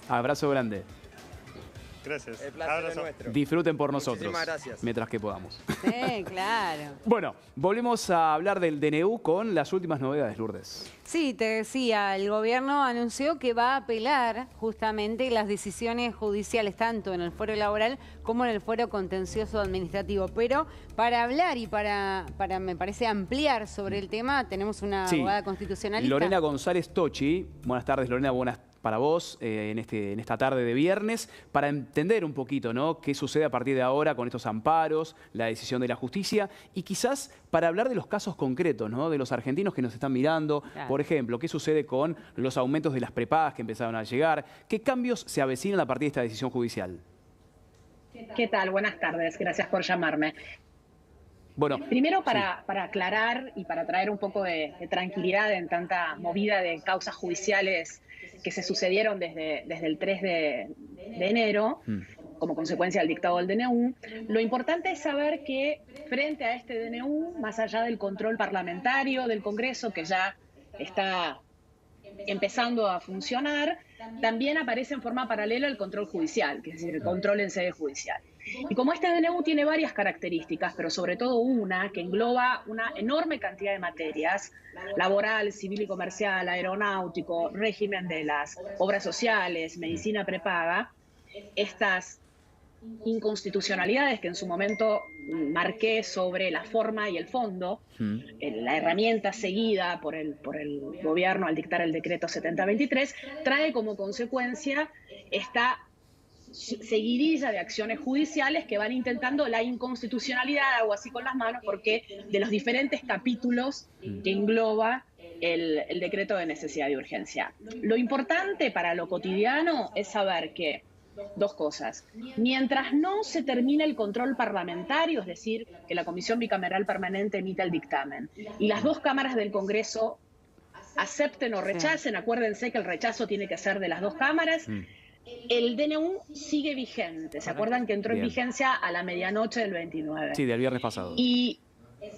Abrazo grande. Gracias. El placer es nuestro. Disfruten por nosotros. Muchísimas gracias. Mientras que podamos. Sí, claro. Bueno, volvemos a hablar del DNU con las últimas novedades, Lourdes. Sí, te decía, el gobierno anunció que va a apelar justamente las decisiones judiciales, tanto en el fuero laboral como en el fuero contencioso administrativo. Pero para hablar y para me parece, ampliar sobre el tema, tenemos una abogada constitucionalista. Lorena González Tocci. Buenas tardes, Lorena, buenas para vos en esta tarde de viernes, para entender un poquito, ¿no?, qué sucede a partir de ahora con estos amparos, la decisión de la justicia, y quizás para hablar de los casos concretos, ¿no?, de los argentinos que nos están mirando. Claro. Por ejemplo, qué sucede con los aumentos de las prepagas que empezaron a llegar, qué cambios se avecinan a partir de esta decisión judicial. ¿Qué tal? Buenas tardes, gracias por llamarme. Bueno, primero para aclarar y para traer un poco de tranquilidad en tanta movida de causas judiciales que se sucedieron desde el 3 de enero, como consecuencia del dictado del DNU, lo importante es saber que frente a este DNU, más allá del control parlamentario del Congreso, que ya está empezando a funcionar, también aparece en forma paralela el control judicial, que es decir, el control en sede judicial. Y como este DNU tiene varias características, pero sobre todo una que engloba una enorme cantidad de materias, laboral, civil y comercial, aeronáutico, régimen de las obras sociales, medicina prepaga, estas inconstitucionalidades que en su momento marqué sobre la forma y el fondo, la herramienta seguida por el gobierno al dictar el decreto 7023, trae como consecuencia esta seguidilla de acciones judiciales que van intentando la inconstitucionalidad, hago así con las manos, porque de los diferentes capítulos que engloba el decreto de necesidad y urgencia. Lo importante para lo cotidiano es saber que dos cosas. Mientras no se termine el control parlamentario, es decir, que la Comisión Bicameral Permanente emita el dictamen y las dos cámaras del Congreso acepten o rechacen, acuérdense que el rechazo tiene que ser de las dos cámaras, el DNU sigue vigente. ¿Se acuerdan que entró en vigencia a la medianoche del 29? Sí, del viernes pasado.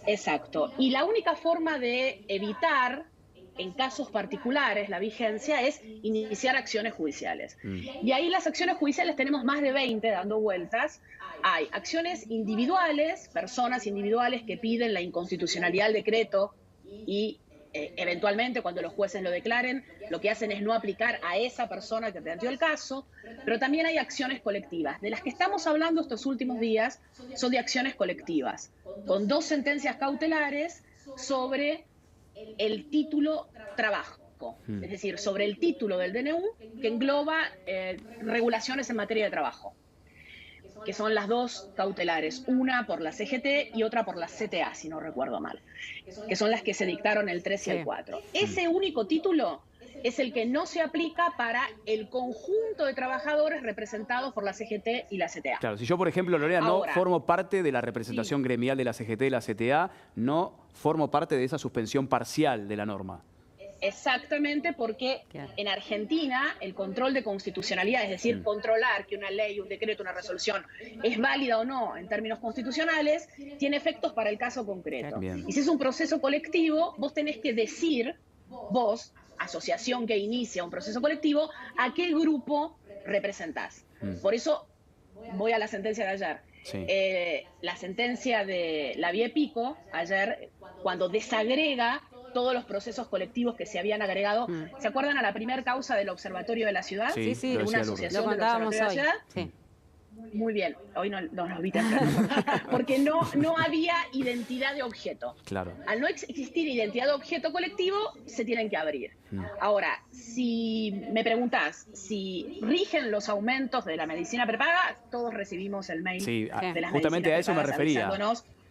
Exacto. Y la única forma de evitar, en casos particulares, la vigencia es iniciar acciones judiciales. Y ahí las acciones judiciales tenemos más de 20 dando vueltas. Hay acciones individuales, personas individuales que piden la inconstitucionalidad del decreto y eventualmente cuando los jueces lo declaren, lo que hacen es no aplicar a esa persona que planteó el caso, pero también hay acciones colectivas. De las que estamos hablando estos últimos días son de acciones colectivas, con 2 sentencias cautelares sobre el título trabajo, es decir, sobre el título del DNU que engloba regulaciones en materia de trabajo, que son las 2 cautelares, una por la CGT y otra por la CTA, si no recuerdo mal, que son las que se dictaron el 3 y el 4. Ese único título es el que no se aplica para el conjunto de trabajadores representados por la CGT y la CTA. Claro, si yo, por ejemplo, Lorena, no formo parte de la representación gremial de la CGT y la CTA, no formo parte de esa suspensión parcial de la norma. Exactamente, porque en Argentina el control de constitucionalidad, es decir, controlar que una ley, un decreto, una resolución es válida o no en términos constitucionales, tiene efectos para el caso concreto. Y si es un proceso colectivo, vos tenés que decir, vos, asociación que inicia un proceso colectivo, a qué grupo representás. Por eso voy a la sentencia de ayer. La sentencia de la Vie Pico, ayer, cuando desagrega todos los procesos colectivos que se habían agregado. ¿Se acuerdan a la primera causa del Observatorio de la Ciudad? Sí, sí, de una asociación del Observatorio de la Ciudad. Sí. Muy bien, hoy no nos vi temprano, porque no había identidad de objeto. Claro. Al no existir identidad de objeto colectivo, se tienen que abrir. Ahora, si me preguntás si rigen los aumentos de la medicina prepaga, todos recibimos el mail de las justamente a eso me refería.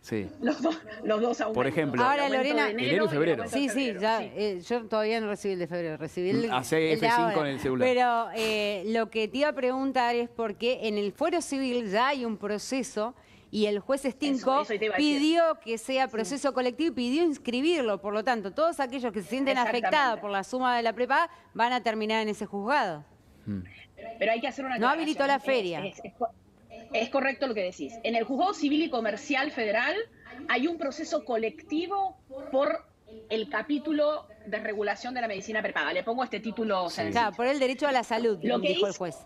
Sí. Los dos aumentos. Por ejemplo, ahora Lorena, enero y febrero. Sí, ya, yo todavía no recibí el de febrero, recibí el hace F5 en el celular. Pero lo que te iba a preguntar es porque en el fuero civil ya hay un proceso y el juez Stinco pidió que sea proceso colectivo y pidió inscribirlo. Por lo tanto, todos aquellos que se sienten afectados por la suma de la prepaga van a terminar en ese juzgado. Pero hay que hacer una aclaración. No habilitó la feria. Es correcto lo que decís. En el Juzgado Civil y Comercial Federal hay un proceso colectivo por el capítulo de regulación de la medicina prepaga. Le pongo este título sencillo. Claro, por el derecho a la salud, Lo que dijo hizo el juez.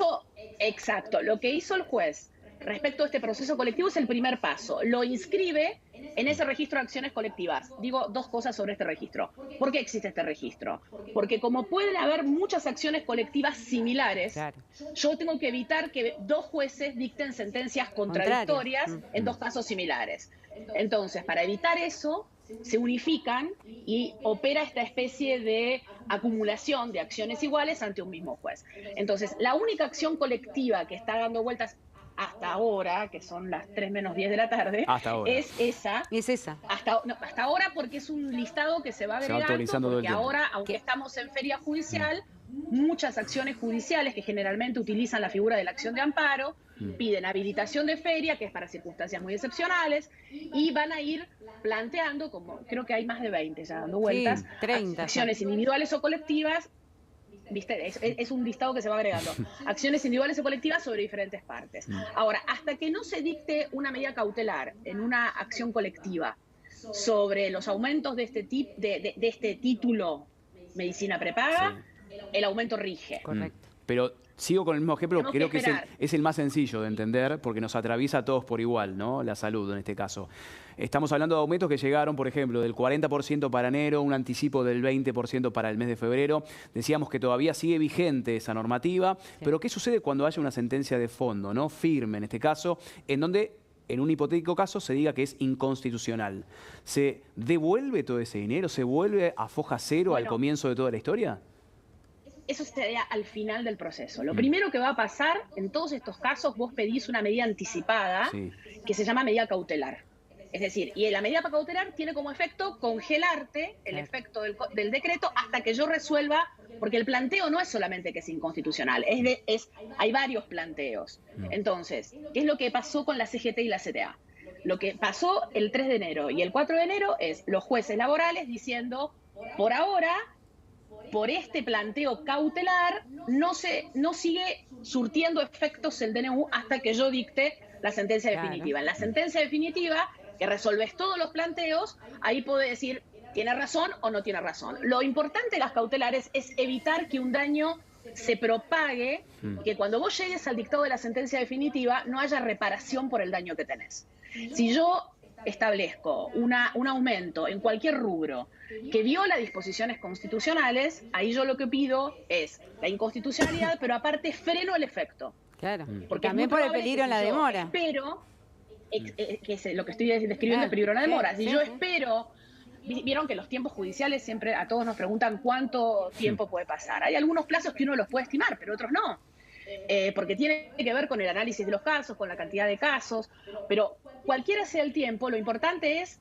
Exacto, lo que hizo el juez respecto a este proceso colectivo es el primer paso. Lo inscribe en ese registro de acciones colectivas. Digo dos cosas sobre este registro. ¿Por qué existe este registro? Porque como pueden haber muchas acciones colectivas similares, Claro. yo tengo que evitar que dos jueces dicten sentencias contradictorias en dos casos similares. Entonces, para evitar eso, se unifican y opera esta especie de acumulación de acciones iguales ante un mismo juez. Entonces, la única acción colectiva que está dando vueltas hasta ahora, que son las 3 menos 10 de la tarde, es esa. Es esa. Hasta ahora, porque es un listado que se va agregando, actualizando todo el porque tiempo. ahora, aunque estamos en feria judicial, muchas acciones judiciales que generalmente utilizan la figura de la acción de amparo, piden habilitación de feria, que es para circunstancias muy excepcionales, y van a ir planteando, como creo que hay más de 20 ya dando vueltas, Sí, 30 acciones individuales o colectivas. ¿Viste? Es un listado que se va agregando. Acciones individuales o colectivas sobre diferentes partes. Ahora, hasta que no se dicte una medida cautelar en una acción colectiva sobre los aumentos de este título medicina prepaga, el aumento rige. Correcto. Pero sigo con el mismo ejemplo, Tenemos creo que que es el más sencillo de entender, porque nos atraviesa a todos por igual, ¿no? La salud en este caso. Estamos hablando de aumentos que llegaron, por ejemplo, del 40% para enero, un anticipo del 20% para el mes de febrero. Decíamos que todavía sigue vigente esa normativa, pero ¿qué sucede cuando haya una sentencia de fondo, ¿no? Firme en este caso, en donde en un hipotético caso se diga que es inconstitucional? ¿Se devuelve todo ese dinero? ¿Se vuelve a foja cero al comienzo de toda la historia? Eso sería al final del proceso. Lo primero que va a pasar, en todos estos casos, vos pedís una medida anticipada que se llama medida cautelar. Es decir, y la medida cautelar tiene como efecto congelarte el efecto del decreto hasta que yo resuelva, porque el planteo no es solamente que es inconstitucional, hay varios planteos. Entonces, ¿qué es lo que pasó con la CGT y la CTA? Lo que pasó el 3 de enero y el 4 de enero es los jueces laborales diciendo, por ahora, por este planteo cautelar, no sigue surtiendo efectos el DNU hasta que yo dicte la sentencia definitiva. En la sentencia definitiva, que resolves todos los planteos, ahí puede decir, ¿tiene razón o no tiene razón? Lo importante de las cautelares es evitar que un daño se propague, que cuando vos llegues al dictado de la sentencia definitiva no haya reparación por el daño que tenés. Si yo establezco un aumento en cualquier rubro que viola disposiciones constitucionales, ahí yo lo que pido es la inconstitucionalidad, pero aparte freno el efecto. Claro. Porque también por el peligro en la demora. Pero, que es lo que estoy describiendo, el peligro en la demora. Si yo espero, vieron que los tiempos judiciales siempre a todos nos preguntan cuánto tiempo puede pasar. Hay algunos plazos que uno los puede estimar, pero otros no. Porque tiene que ver con el análisis de los casos, con la cantidad de casos, pero cualquiera sea el tiempo, lo importante es,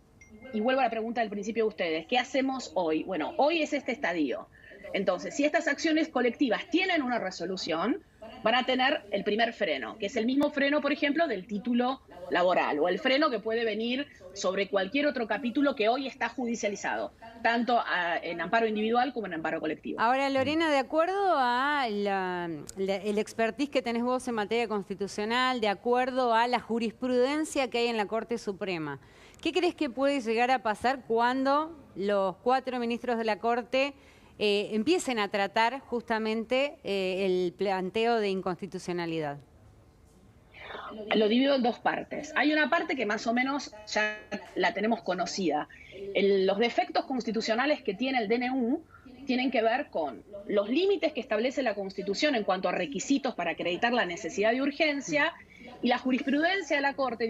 y vuelvo a la pregunta del principio de ustedes, ¿qué hacemos hoy? Bueno, hoy es este estadio. Entonces, si estas acciones colectivas tienen una resolución, van a tener el primer freno, que es el mismo freno, por ejemplo, del título laboral, o el freno que puede venir sobre cualquier otro capítulo que hoy está judicializado, tanto en amparo individual como en amparo colectivo. Ahora, Lorena, de acuerdo a el expertise que tenés vos en materia constitucional, de acuerdo a la jurisprudencia que hay en la Corte Suprema, ¿qué crees que puede llegar a pasar cuando los 4 ministros de la Corte empiecen a tratar justamente el planteo de inconstitucionalidad? Lo divido en dos partes. Hay una parte que más o menos ya la tenemos conocida. Los defectos constitucionales que tiene el DNU tienen que ver con los límites que establece la Constitución en cuanto a requisitos para acreditar la necesidad de urgencia, y la jurisprudencia de la Corte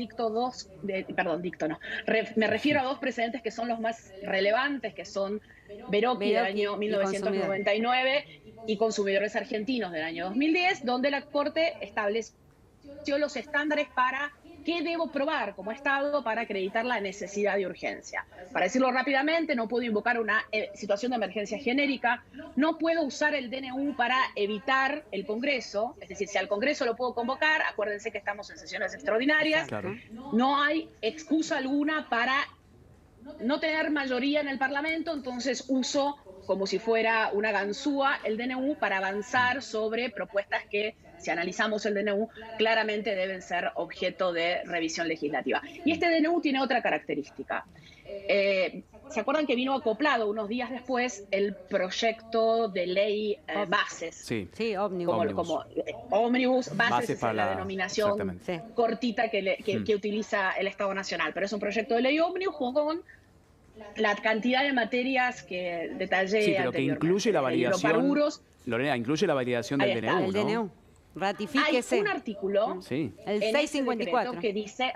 me refiero a dos precedentes que son los más relevantes, que son Verocchi del año 1999 y Consumidores Argentinos del año 2010, donde la Corte estableció los estándares para qué debo probar como Estado para acreditar la necesidad de urgencia. Para decirlo rápidamente, no puedo invocar una situación de emergencia genérica, no puedo usar el DNU para evitar el Congreso, es decir, si al Congreso lo puedo convocar, acuérdense que estamos en sesiones extraordinarias, no hay excusa alguna para no tener mayoría en el Parlamento, entonces uso como si fuera una ganzúa el DNU para avanzar sobre propuestas que, si analizamos el DNU, claramente deben ser objeto de revisión legislativa. Y este DNU tiene otra característica. ¿se acuerdan que vino acoplado unos días después el proyecto de ley bases? Sí, sí, ómnibus. Como ómnibus, bases es para la denominación cortita que utiliza el Estado Nacional. Pero es un proyecto de ley ómnibus con la cantidad de materias que detallé sí, pero que incluye la validación. Lorena, incluye la validación del DNU, ¿no? El DNU. Ratifíquese. Hay un artículo, el 654, que dice,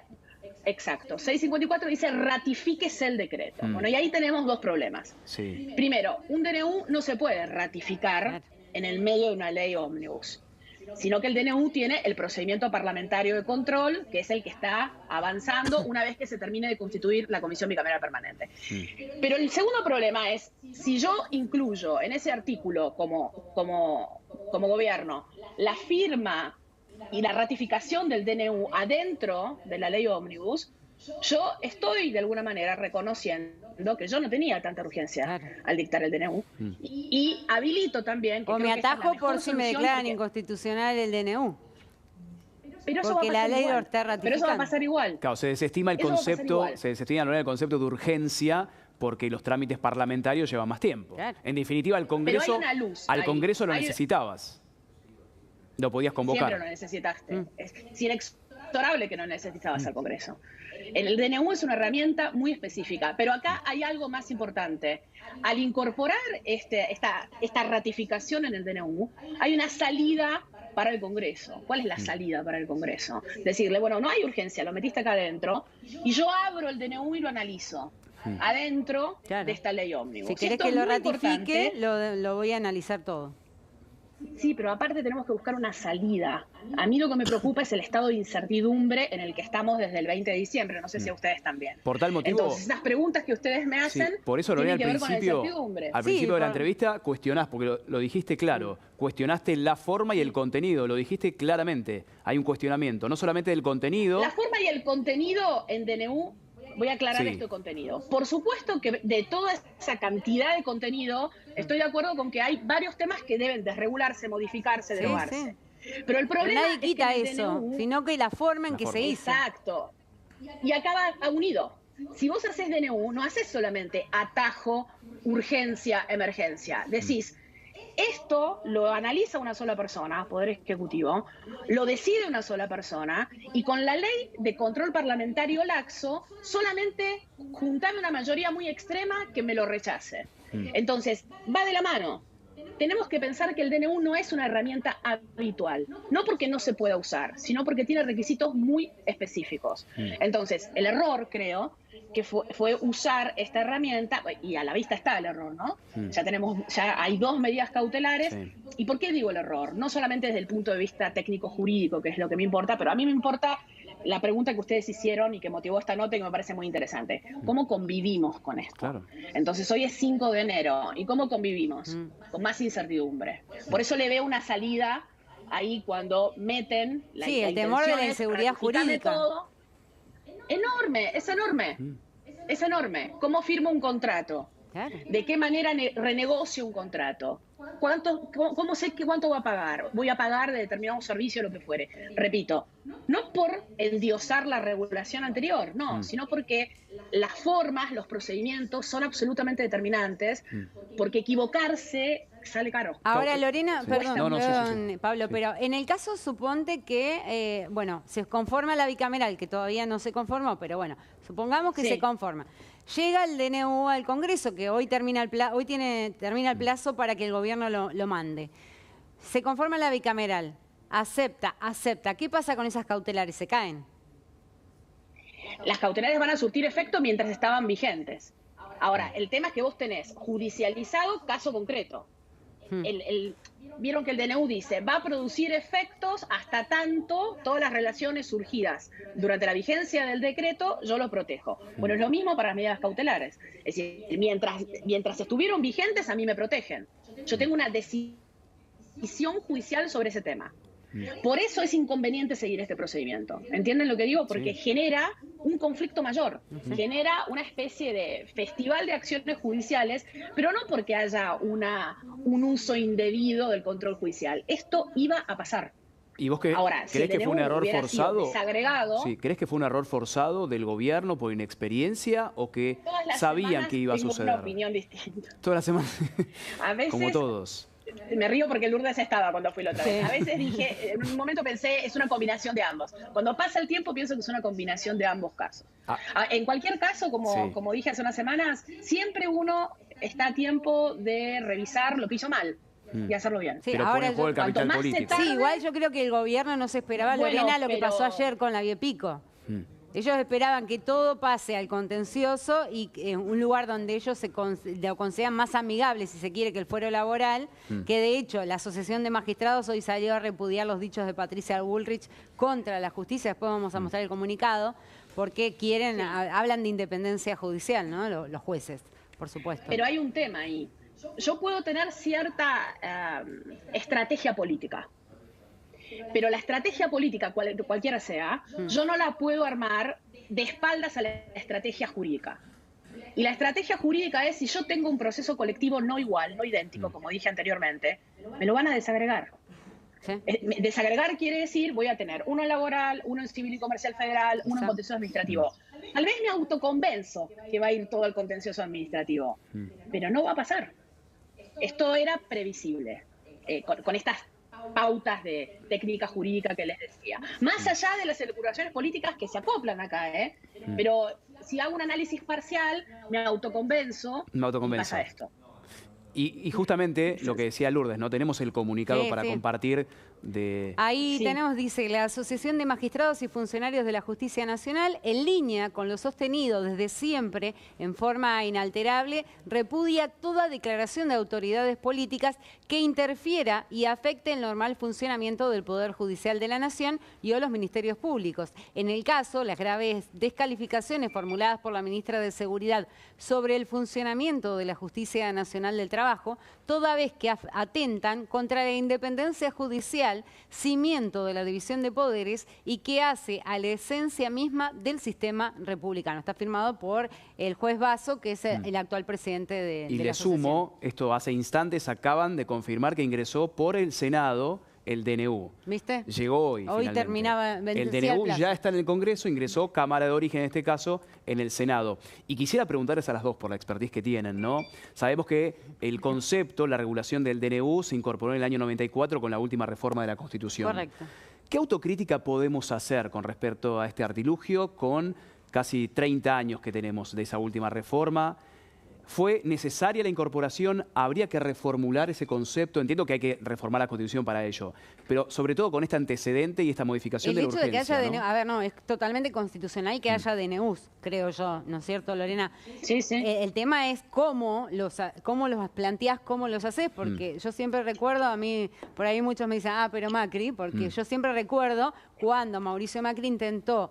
exacto, 654 dice ratifíquese el decreto. Bueno, y ahí tenemos dos problemas. Sí. Primero, un DNU no se puede ratificar en el medio de una ley ómnibus, sino que el DNU tiene el procedimiento parlamentario de control, que es el que está avanzando una vez que se termine de constituir la Comisión Bicameral Permanente. Pero el segundo problema es, si yo incluyo en ese artículo como gobierno la firma y la ratificación del DNU adentro de la ley ómnibus, yo estoy de alguna manera reconociendo que yo no tenía tanta urgencia al dictar el DNU y habilito también que o me atajo por si me declaran inconstitucional el DNU. Pero eso porque la ley lo está ratificando. Pero eso va a pasar igual. Claro, se desestima el concepto, el concepto de urgencia porque los trámites parlamentarios llevan más tiempo. En definitiva, al Congreso lo necesitabas. Lo podías convocar. Siempre lo necesitaste. Es inexorable que no necesitabas al Congreso. El DNU es una herramienta muy específica, pero acá hay algo más importante. Al incorporar esta ratificación en el DNU, hay una salida para el Congreso. ¿Cuál es la salida para el Congreso? Decirle, bueno, no hay urgencia, lo metiste acá adentro, y yo abro el DNU y lo analizo adentro de esta ley ómnibus. Si querés que lo ratifique, lo voy a analizar todo. Sí, pero aparte tenemos que buscar una salida. A mí lo que me preocupa es el estado de incertidumbre en el que estamos desde el 20 de diciembre. No sé si a ustedes también. Por tal motivo... Entonces, las preguntas que ustedes me hacen por eso, Lorena, tienen que ver con la incertidumbre. Al principio de la entrevista cuestionás, porque lo dijiste claro, cuestionaste la forma y el contenido, lo dijiste claramente. Hay un cuestionamiento, no solamente del contenido... La forma y el contenido en DNU... Voy a aclarar esto de contenido. Por supuesto que de toda esa cantidad de contenido, estoy de acuerdo con que hay varios temas que deben desregularse, modificarse, derogarse. Pero el problema nadie quita es que eso, DNU, sino que la forma en que se hizo. Exacto. Y acá va unido. Si vos haces DNU, no haces solamente atajo, urgencia, emergencia. Decís, esto lo analiza una sola persona, Poder Ejecutivo, lo decide una sola persona, y con la ley de control parlamentario laxo, solamente juntame una mayoría muy extrema que me lo rechace. Entonces, va de la mano. Tenemos que pensar que el DNU no es una herramienta habitual, no porque no se pueda usar, sino porque tiene requisitos muy específicos. Entonces, el error, creo, que fue usar esta herramienta, y a la vista está el error, ¿no? Ya hay 2 medidas cautelares. ¿Y por qué digo el error? No solamente desde el punto de vista técnico-jurídico, que es lo que me importa, pero a mí me importa la pregunta que ustedes hicieron y que motivó esta nota y que me parece muy interesante. ¿Cómo convivimos con esto? Claro. Entonces, hoy es 5 de enero. ¿Y cómo convivimos? Con más incertidumbre. Por eso le veo una salida ahí cuando meten el temor de la inseguridad jurídica. Todo. Enorme, es enorme. Es enorme. ¿Cómo firmo un contrato? ¿De qué manera renegocio un contrato? ¿Cómo sé cuánto voy a pagar? Voy a pagar de determinado servicio, lo que fuere. Repito, no por endiosar la regulación anterior, no, sino porque las formas, los procedimientos son absolutamente determinantes, porque equivocarse sale caro. Ahora, Lorena, perdón, Pablo, pero en el caso suponte que, se conforma la bicameral, que todavía no se conformó, pero bueno, supongamos que se conforma. Llega el DNU al Congreso, que hoy termina el plazo para que el gobierno lo mande. Se conforma la bicameral, acepta. ¿Qué pasa con esas cautelares? ¿Se caen? Las cautelares van a surtir efecto mientras estaban vigentes. Ahora, el tema es que vos tenés judicializado caso concreto. Vieron que el DNU dice, va a producir efectos hasta tanto todas las relaciones surgidas durante la vigencia del decreto, yo lo protejo. Bueno, es lo mismo para las medidas cautelares. Es decir, mientras estuvieron vigentes, a mí me protegen. Yo tengo una decisión judicial sobre ese tema. Por eso es inconveniente seguir este procedimiento. ¿Entienden lo que digo? Porque genera un conflicto mayor, genera una especie de festival de acciones judiciales, pero no porque haya un uso indebido del control judicial. Esto iba a pasar. ¿Y vos crees que fue un error forzado? Desagregado, Sí, ¿crees que fue un error forzado del gobierno por inexperiencia o que sabían que iba a suceder? Tengo una opinión distinta. Todas las semanas, A veces, como todos. Me río porque Lourdes estaba cuando fui la otra vez. A veces dije, en un momento pensé, es una combinación de ambos. Cuando pasa el tiempo pienso que es una combinación de ambos casos. En cualquier caso, como dije hace unas semanas, siempre uno está a tiempo de revisar lo que hizo mal y hacerlo bien. Sí, pero ahora pone en juego el capital político. Sí, igual yo creo que el gobierno no se esperaba, Lorena, lo que pasó ayer con la Biopico. Ellos esperaban que todo pase al contencioso y en un lugar donde ellos lo consideran más amigable, si se quiere, que el fuero laboral, que de hecho la Asociación de Magistrados hoy salió a repudiar los dichos de Patricia Bullrich contra la justicia, después vamos a mostrar el comunicado, porque hablan de independencia judicial, ¿no? Los jueces, por supuesto. Pero hay un tema ahí. Yo puedo tener cierta estrategia política, pero la estrategia política, cualquiera sea, yo no la puedo armar de espaldas a la estrategia jurídica. Y la estrategia jurídica es, si yo tengo un proceso colectivo no igual, no idéntico, como dije anteriormente, me lo van a desagregar. ¿Sí? Desagregar quiere decir, voy a tener uno en laboral, uno en civil y comercial federal, uno en contencioso administrativo. Tal vez me autoconvenzo que va a ir todo al contencioso administrativo, pero no va a pasar. Esto era previsible, con estas pautas de técnica jurídica que les decía. Más allá de las elucubraciones políticas que se acoplan acá, pero si hago un análisis parcial, me autoconvenzo. Y pasa esto. Y justamente lo que decía Lourdes, ¿no? Tenemos el comunicado para compartir de... Ahí tenemos, dice, la Asociación de Magistrados y Funcionarios de la Justicia Nacional, en línea con lo sostenido desde siempre, en forma inalterable, repudia toda declaración de autoridades políticas que interfiera y afecte el normal funcionamiento del Poder Judicial de la Nación y o los ministerios públicos. En el caso, las graves descalificaciones formuladas por la ministra de Seguridad sobre el funcionamiento de la Justicia Nacional del Trabajo, toda vez que atentan contra la independencia judicial, cimiento de la división de poderes y que hace a la esencia misma del sistema republicano. Está firmado por el juez Basso, que es el actual presidente de la asociación. Y le sumo, esto hace instantes acaban de confirmar que ingresó por el Senado el DNU. ¿Viste? Llegó hoy finalmente. Terminaba. El DNU ya está en el Congreso, ingresó Cámara de Origen en este caso en el Senado. Y quisiera preguntarles a las dos por la expertise que tienen, ¿no? Sabemos que el concepto, la regulación del DNU se incorporó en el año 94 con la última reforma de la Constitución. Correcto. ¿Qué autocrítica podemos hacer con respecto a este artilugio con casi 30 años que tenemos de esa última reforma? ¿Fue necesaria la incorporación? ¿Habría que reformular ese concepto? Entiendo que hay que reformar la Constitución para ello, pero sobre todo con este antecedente y esta modificación de la urgencia. El hecho de que haya DNU, a ver, no, es totalmente constitucional que haya DNUs, creo yo, ¿no es cierto, Lorena? Sí, sí. El tema es cómo los planteás, cómo los haces, porque yo siempre recuerdo, a mí, por ahí muchos me dicen, pero Macri, porque yo siempre recuerdo cuando Mauricio Macri intentó,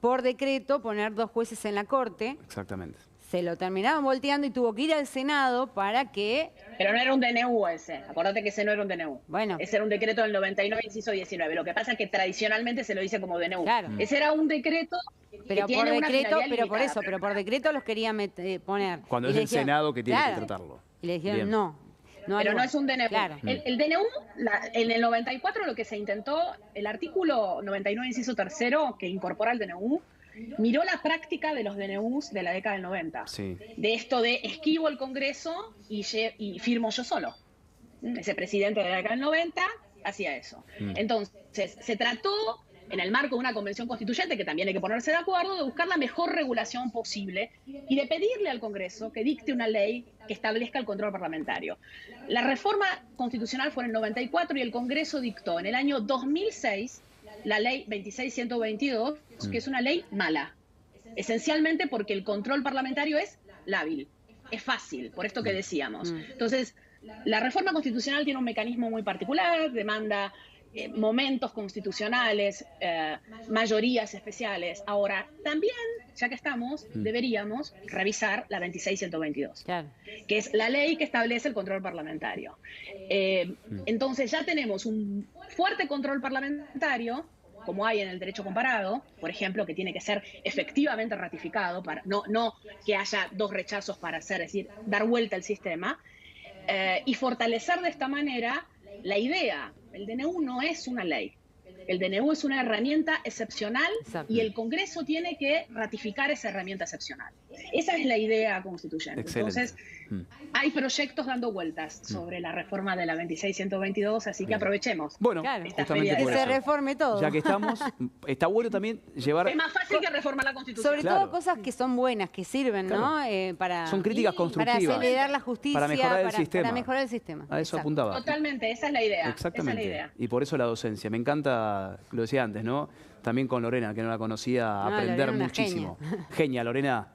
por decreto, poner 2 jueces en la Corte. Exactamente. Se lo terminaron volteando y tuvo que ir al Senado para que... Pero no era un DNU ese, acordate que ese no era un DNU. Bueno. Ese era un decreto del 99, inciso 19. Lo que pasa es que tradicionalmente se lo dice como DNU. Claro. Ese era un decreto que tiene una finalidad limitada. Pero por decreto los querían poner. Cuando es el Senado que tiene que tratarlo. Y le dijeron no. Pero no es un DNU. Claro. El DNU, en el 94 lo que se intentó, el artículo 99, inciso 3, que incorpora el DNU, miró la práctica de los DNUs de la década del 90. Sí. De esto de esquivo el Congreso y firmo yo solo. Ese presidente de la década del 90 hacía eso. Entonces, se trató, en el marco de una convención constituyente, que también hay que ponerse de acuerdo, de buscar la mejor regulación posible y de pedirle al Congreso que dicte una ley que establezca el control parlamentario. La reforma constitucional fue en el 94 y el Congreso dictó en el año 2006 la ley 26122, que es una ley mala, esencialmente porque el control parlamentario es lábil, es fácil, por esto que decíamos. Entonces, la reforma constitucional tiene un mecanismo muy particular, demanda momentos constitucionales, mayorías especiales. Ahora, también, ya que estamos, deberíamos revisar la 26122, claro, que es la ley que establece el control parlamentario. Entonces ya tenemos un fuerte control parlamentario, como hay en el derecho comparado, por ejemplo, que tiene que ser efectivamente ratificado, para no que haya 2 rechazos para hacer, es decir, dar vuelta al sistema, y fortalecer de esta manera la idea. El DNU no es una ley. El DNU es una herramienta excepcional Exacto. y el Congreso tiene que ratificar esa herramienta excepcional. Esa es la idea constituyente. Excelente. Entonces, hay proyectos dando vueltas sobre la reforma de la 26.122, así que aprovechemos. Bueno, Claro. justamente Que por se eso. reforme todo. Ya que estamos, está bueno también llevar... Es más fácil que reformar la Constitución. Sobre Claro. todo cosas que son buenas, que sirven, ¿no? Para, Son críticas para constructivas. acelerar la justicia, Para mejorar el sistema. Para mejorar el sistema. A eso Exacto. apuntaba. Totalmente, esa es la idea. Exactamente. Esa es la idea. Y por eso la docencia. Me encanta, lo decía antes, ¿no? También con Lorena, que no la conocía, aprender Lorena, una muchísimo. Genia, Lorena.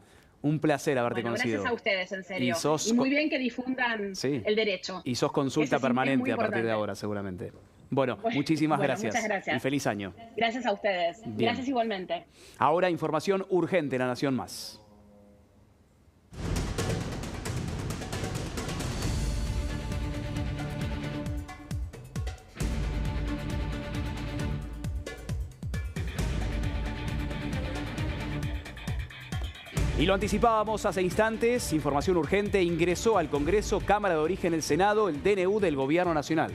Un placer haberte Bueno, conocido. gracias a ustedes, en serio. Y Y muy bien que difundan Sí. el derecho. Y sos consulta Eso es permanente muy a partir de importante. ahora, seguramente. Bueno, Bueno, muchísimas bueno, gracias. muchas gracias. Y feliz año. Gracias a ustedes. Bien. Gracias igualmente. Ahora información urgente en La Nación Más. Y lo anticipábamos hace instantes, información urgente, ingresó al Congreso, Cámara de Origen del Senado, el DNU del Gobierno Nacional.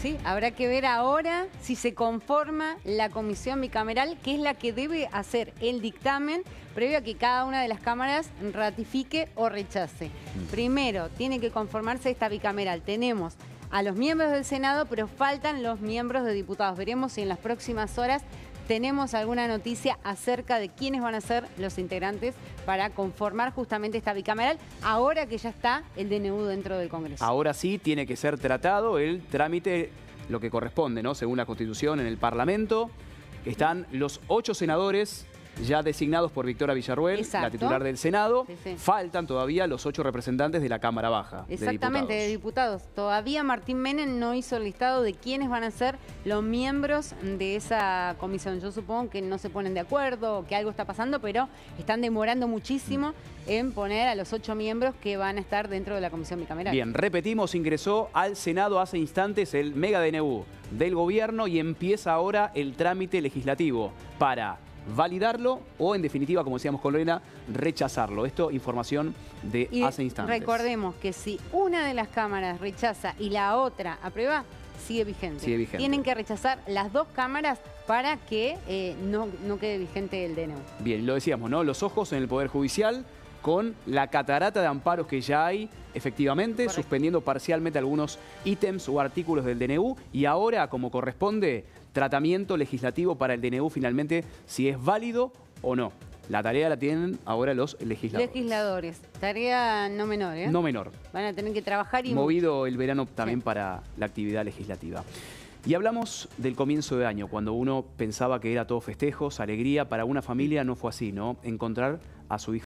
Sí, habrá que ver ahora si se conforma la comisión bicameral, que es la que debe hacer el dictamen previo a que cada una de las cámaras ratifique o rechace. Primero, tiene que conformarse esta bicameral. Tenemos a los miembros del Senado, pero faltan los miembros de diputados. Veremos si en las próximas horas tenemos alguna noticia acerca de quiénes van a ser los integrantes para conformar justamente esta bicameral, ahora que ya está el DNU dentro del Congreso. Ahora sí tiene que ser tratado el trámite, lo que corresponde, ¿no? Según la Constitución, en el Parlamento. Están los 8 senadores ya designados por Victoria Villarruel, Exacto. la titular del Senado. Sí, sí. Faltan todavía los 8 representantes de la Cámara Baja. Exactamente, de diputados. Todavía Martín Menem no hizo el listado de quiénes van a ser los miembros de esa comisión. Yo supongo que no se ponen de acuerdo o que algo está pasando, pero están demorando muchísimo en poner a los 8 miembros que van a estar dentro de la comisión bicameral. Bien, repetimos, ingresó al Senado hace instantes el mega DNU del gobierno y empieza ahora el trámite legislativo para validarlo o, en definitiva, como decíamos con Lorena, rechazarlo. Esto, información de Y hace instantes. recordemos que si una de las cámaras rechaza y la otra aprueba, sigue vigente. Sigue vigente. Tienen que rechazar las dos cámaras para que no quede vigente el DNU. Bien, lo decíamos, ¿no? Los ojos en el Poder Judicial con la catarata de amparos que ya hay, efectivamente, Correcto. suspendiendo parcialmente algunos ítems o artículos del DNU y ahora, como corresponde, tratamiento legislativo para el DNU finalmente, si es válido o no. La tarea la tienen ahora los legisladores. Legisladores, tarea no menor, ¿eh? No menor. Van a tener que trabajar y Movido el verano también Sí. para la actividad legislativa. Y hablamos del comienzo de año, cuando uno pensaba que era todo festejos, alegría. Para una familia no fue así, ¿no? Encontrar a su hijo